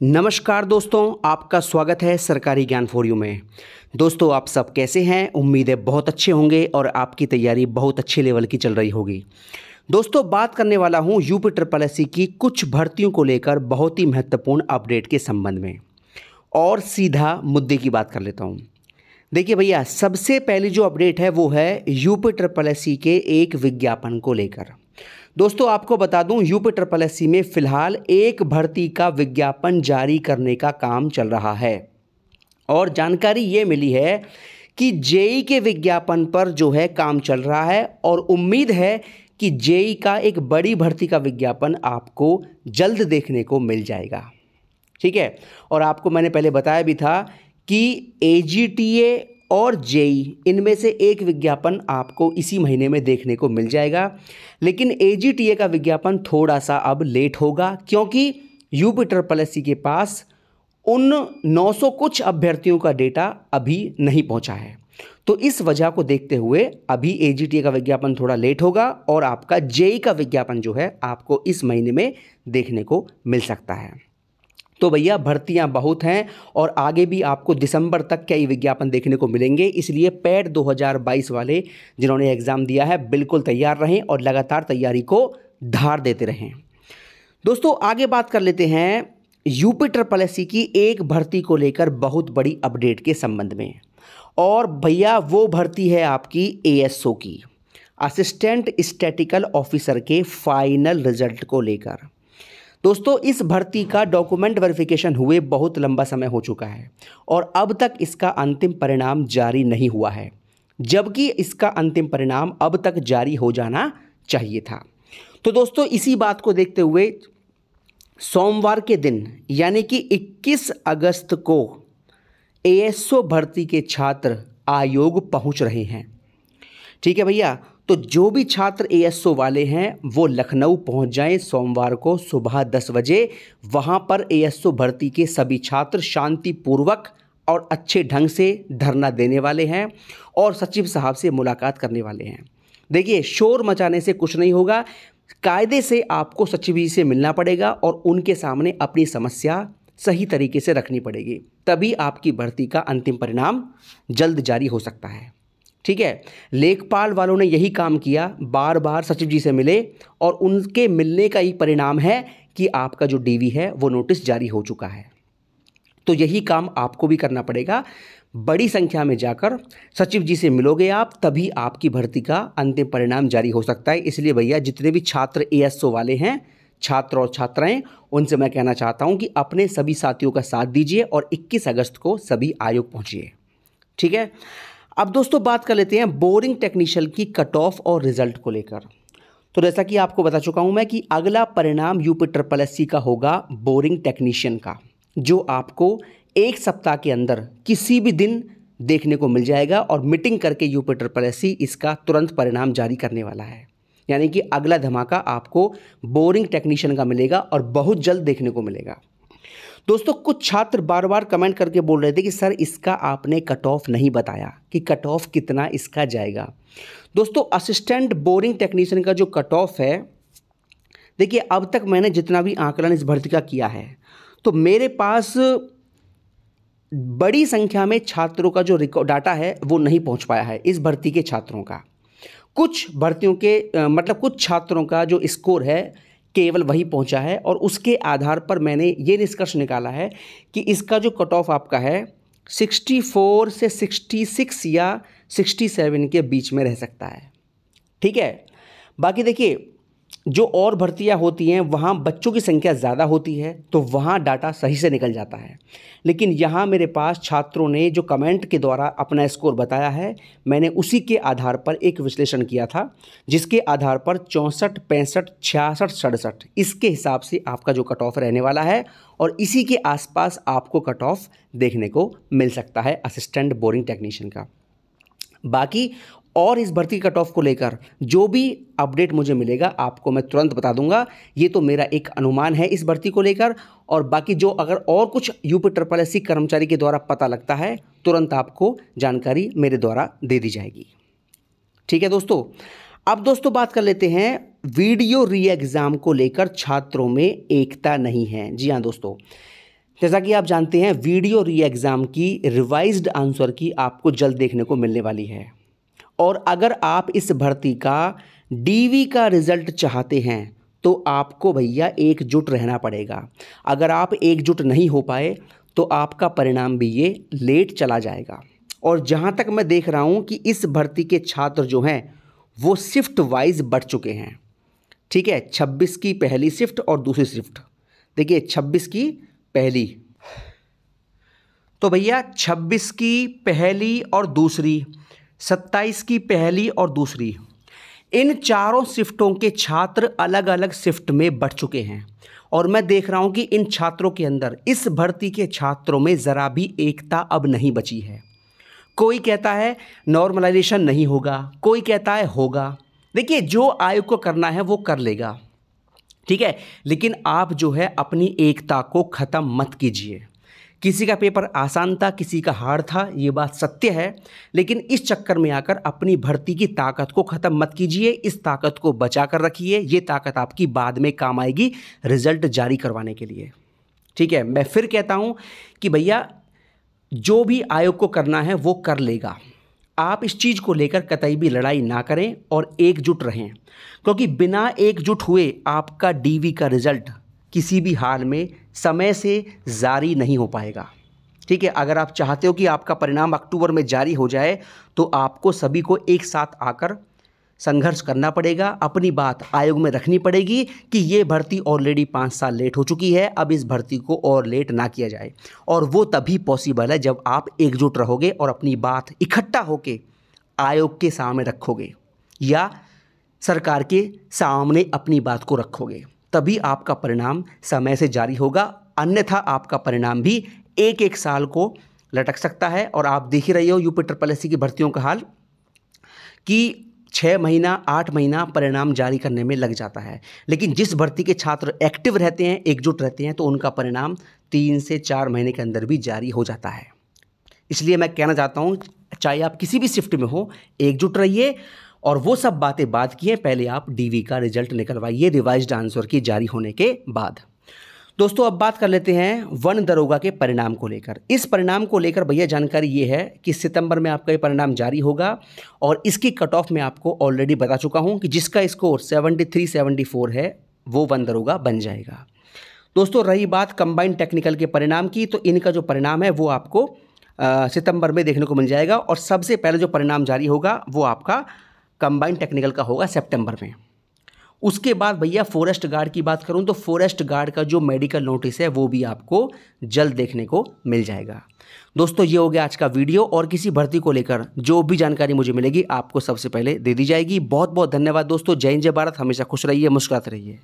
नमस्कार दोस्तों, आपका स्वागत है सरकारी ज्ञान फॉर यू में। दोस्तों, आप सब कैसे हैं? उम्मीद है बहुत अच्छे होंगे और आपकी तैयारी बहुत अच्छे लेवल की चल रही होगी। दोस्तों, बात करने वाला हूं यूपी ट्रिपल एससी की कुछ भर्तियों को लेकर बहुत ही महत्वपूर्ण अपडेट के संबंध में, और सीधा मुद्दे की बात कर लेता हूं। देखिए भैया, सबसे पहली जो अपडेट है वो है यूपी ट्रिपल एससी के एक विज्ञापन को लेकर। दोस्तों, आपको बता दूं, यूपी ट्रिपल एससी में फिलहाल एक भर्ती का विज्ञापन जारी करने का काम चल रहा है, और जानकारी ये मिली है कि जेई के विज्ञापन पर जो है काम चल रहा है, और उम्मीद है कि जेई का एक बड़ी भर्ती का विज्ञापन आपको जल्द देखने को मिल जाएगा। ठीक है, और आपको मैंने पहले बताया भी था कि एजीटीए और जेई इनमें से एक विज्ञापन आपको इसी महीने में देखने को मिल जाएगा, लेकिन एजीटीए का विज्ञापन थोड़ा सा अब लेट होगा, क्योंकि यूपी ट्रिपल एससी के पास उन 900 कुछ अभ्यर्थियों का डेटा अभी नहीं पहुंचा है। तो इस वजह को देखते हुए अभी एजीटीए का विज्ञापन थोड़ा लेट होगा, और आपका जेई का विज्ञापन जो है आपको इस महीने में देखने को मिल सकता है। तो भैया, भर्तियां बहुत हैं और आगे भी आपको दिसंबर तक कई विज्ञापन देखने को मिलेंगे, इसलिए पैड 2022 वाले जिन्होंने एग्ज़ाम दिया है बिल्कुल तैयार रहें और लगातार तैयारी को धार देते रहें। दोस्तों, आगे बात कर लेते हैं यूपी ट्रिपल एससी की एक भर्ती को लेकर बहुत बड़ी अपडेट के संबंध में। और भैया, वो भर्ती है आपकी एएसओ की, असिस्टेंट स्टैटिकल ऑफिसर के फाइनल रिजल्ट को लेकर। दोस्तों, इस भर्ती का डॉक्यूमेंट वेरिफिकेशन हुए बहुत लंबा समय हो चुका है, और अब तक इसका अंतिम परिणाम जारी नहीं हुआ है, जबकि इसका अंतिम परिणाम अब तक जारी हो जाना चाहिए था। तो दोस्तों, इसी बात को देखते हुए सोमवार के दिन यानी कि 21 अगस्त को एएसओ भर्ती के छात्र आयोग पहुंच रहे हैं। ठीक है भैया, तो जो भी छात्र एएसओ वाले हैं वो लखनऊ पहुंच जाएं सोमवार को सुबह 10 बजे। वहां पर एएसओ भर्ती के सभी छात्र शांतिपूर्वक और अच्छे ढंग से धरना देने वाले हैं और सचिव साहब से मुलाकात करने वाले हैं। देखिए, शोर मचाने से कुछ नहीं होगा, कायदे से आपको सचिव जी से मिलना पड़ेगा और उनके सामने अपनी समस्या सही तरीके से रखनी पड़ेगी, तभी आपकी भर्ती का अंतिम परिणाम जल्द जारी हो सकता है। ठीक है, लेखपाल वालों ने यही काम किया, बार बार सचिव जी से मिले, और उनके मिलने का ही परिणाम है कि आपका जो डीवी है वो नोटिस जारी हो चुका है। तो यही काम आपको भी करना पड़ेगा, बड़ी संख्या में जाकर सचिव जी से मिलोगे आप, तभी आपकी भर्ती का अंतिम परिणाम जारी हो सकता है। इसलिए भैया, जितने भी छात्र एएसओ वाले हैं, छात्र और छात्राएं, उनसे मैं कहना चाहता हूं कि अपने सभी साथियों का साथ दीजिए और 21 अगस्त को सभी आयोग पहुंचिए। ठीक है, अब दोस्तों बात कर लेते हैं बोरिंग टेक्नीशियन की कट ऑफ और रिजल्ट को लेकर। तो जैसा कि आपको बता चुका हूं मैं कि अगला परिणाम यूपी ट्रिपल एससी का होगा बोरिंग टेक्नीशियन का, जो आपको एक सप्ताह के अंदर किसी भी दिन देखने को मिल जाएगा, और मीटिंग करके यूपी ट्रिपल एससी इसका तुरंत परिणाम जारी करने वाला है। यानी कि अगला धमाका आपको बोरिंग टेक्नीशियन का मिलेगा और बहुत जल्द देखने को मिलेगा। दोस्तों, कुछ छात्र बार बार कमेंट करके बोल रहे थे कि सर, इसका आपने कट ऑफ नहीं बताया कि कट ऑफ कितना इसका जाएगा। दोस्तों, असिस्टेंट बोरिंग टेक्नीशियन का जो कट ऑफ है, देखिए, अब तक मैंने जितना भी आकलन इस भर्ती का किया है, तो मेरे पास बड़ी संख्या में छात्रों का जो डाटा है वो नहीं पहुंच पाया है इस भर्ती के छात्रों का। कुछ भर्तियों के मतलब कुछ छात्रों का जो स्कोर है केवल वही पहुंचा है, और उसके आधार पर मैंने ये निष्कर्ष निकाला है कि इसका जो कट ऑफ आपका है 64 से 66 या 67 के बीच में रह सकता है। ठीक है, बाकी देखिए, जो और भर्तियां होती हैं वहाँ बच्चों की संख्या ज़्यादा होती है, तो वहाँ डाटा सही से निकल जाता है, लेकिन यहाँ मेरे पास छात्रों ने जो कमेंट के द्वारा अपना स्कोर बताया है, मैंने उसी के आधार पर एक विश्लेषण किया था, जिसके आधार पर 64, 65, 66, 67 इसके हिसाब से आपका जो कट ऑफ रहने वाला है, और इसी के आसपास आपको कट ऑफ देखने को मिल सकता है असिस्टेंट बोरिंग टेक्नीशियन का। बाकी और इस भर्ती कट ऑफ को लेकर जो भी अपडेट मुझे मिलेगा आपको मैं तुरंत बता दूंगा। ये तो मेरा एक अनुमान है इस भर्ती को लेकर, और बाकी जो अगर और कुछ यूपी ट्रिपल एससी कर्मचारी के द्वारा पता लगता है, तुरंत आपको जानकारी मेरे द्वारा दे दी जाएगी। ठीक है दोस्तों, अब दोस्तों बात कर लेते हैं वीडियो री एग्ज़ाम को लेकर छात्रों में एकता नहीं है। जी हाँ दोस्तों, जैसा कि आप जानते हैं वीडियो री एग्ज़ाम की रिवाइज्ड आंसर की आपको जल्द देखने को मिलने वाली है। और अगर आप इस भर्ती का डीवी का रिज़ल्ट चाहते हैं तो आपको भैया एकजुट रहना पड़ेगा। अगर आप एकजुट नहीं हो पाए तो आपका परिणाम भी ये लेट चला जाएगा। और जहाँ तक मैं देख रहा हूँ कि इस भर्ती के छात्र जो हैं वो शिफ्ट वाइज बढ़ चुके हैं। ठीक है, 26 की पहली शिफ्ट और दूसरी शिफ्ट। देखिए 26 की पहली, तो भैया 26 की पहली और दूसरी, 27 की पहली और दूसरी, इन चारों शिफ्टों के छात्र अलग अलग शिफ्ट में बढ़ चुके हैं। और मैं देख रहा हूं कि इन छात्रों के अंदर, इस भर्ती के छात्रों में ज़रा भी एकता अब नहीं बची है। कोई कहता है नॉर्मलाइजेशन नहीं होगा, कोई कहता है होगा। देखिए जो आयोग को करना है वो कर लेगा, ठीक है, लेकिन आप जो है अपनी एकता को ख़त्म मत कीजिए। किसी का पेपर आसान था, किसी का हार्ड था, ये बात सत्य है, लेकिन इस चक्कर में आकर अपनी भर्ती की ताकत को ख़त्म मत कीजिए। इस ताकत को बचा कर रखिए। ये ताकत आपकी बाद में काम आएगी रिज़ल्ट जारी करवाने के लिए। ठीक है, मैं फिर कहता हूँ कि भैया जो भी आयोग को करना है वो कर लेगा। आप इस चीज़ को लेकर कतई भी लड़ाई ना करें और एकजुट रहें, क्योंकि बिना एकजुट हुए आपका डीवी का रिज़ल्ट किसी भी हाल में समय से जारी नहीं हो पाएगा। ठीक है, अगर आप चाहते हो कि आपका परिणाम अक्टूबर में जारी हो जाए तो आपको सभी को एक साथ आकर संघर्ष करना पड़ेगा। अपनी बात आयोग में रखनी पड़ेगी कि ये भर्ती ऑलरेडी 5 साल लेट हो चुकी है, अब इस भर्ती को और लेट ना किया जाए। और वो तभी पॉसिबल है जब आप एकजुट रहोगे और अपनी बात इकट्ठा होके आयोग के सामने रखोगे या सरकार के सामने अपनी बात को रखोगे, तभी आपका परिणाम समय से जारी होगा। अन्यथा आपका परिणाम भी एक साल को लटक सकता है। और आप देख ही रहे हो यूपी SSSC की भर्तियों का हाल कि 6 महीना 8 महीना परिणाम जारी करने में लग जाता है। लेकिन जिस भर्ती के छात्र एक्टिव रहते हैं, एकजुट रहते हैं, तो उनका परिणाम 3 से 4 महीने के अंदर भी जारी हो जाता है। इसलिए मैं कहना चाहता हूँ, चाहे आप किसी भी शिफ्ट में हो, एकजुट रहिए। और वो सब बातें बात किए, पहले आप डीवी का रिजल्ट निकलवाइए रिवाइज्ड आंसर की जारी होने के बाद। दोस्तों अब बात कर लेते हैं वन दरोगा के परिणाम को लेकर। इस परिणाम को लेकर भैया जानकारी ये है कि सितंबर में आपका ये परिणाम जारी होगा और इसकी कट ऑफ मैं आपको ऑलरेडी बता चुका हूँ कि जिसका स्कोर 73-74 है वो वन दरोगा बन जाएगा। दोस्तों रही बात कंबाइंड टेक्निकल के परिणाम की, तो इनका जो परिणाम है वो आपको सितंबर में देखने को मिल जाएगा। और सबसे पहले जो परिणाम जारी होगा वो आपका कंबाइंड टेक्निकल का होगा सितंबर में। उसके बाद भैया फॉरेस्ट गार्ड की बात करूं तो फॉरेस्ट गार्ड का जो मेडिकल नोटिस है वो भी आपको जल्द देखने को मिल जाएगा। दोस्तों ये हो गया आज का वीडियो, और किसी भर्ती को लेकर जो भी जानकारी मुझे मिलेगी आपको सबसे पहले दे दी जाएगी। बहुत बहुत धन्यवाद दोस्तों। जय हिंद, जय भारत। हमेशा खुश रहिए, मुस्कुराते रहिए।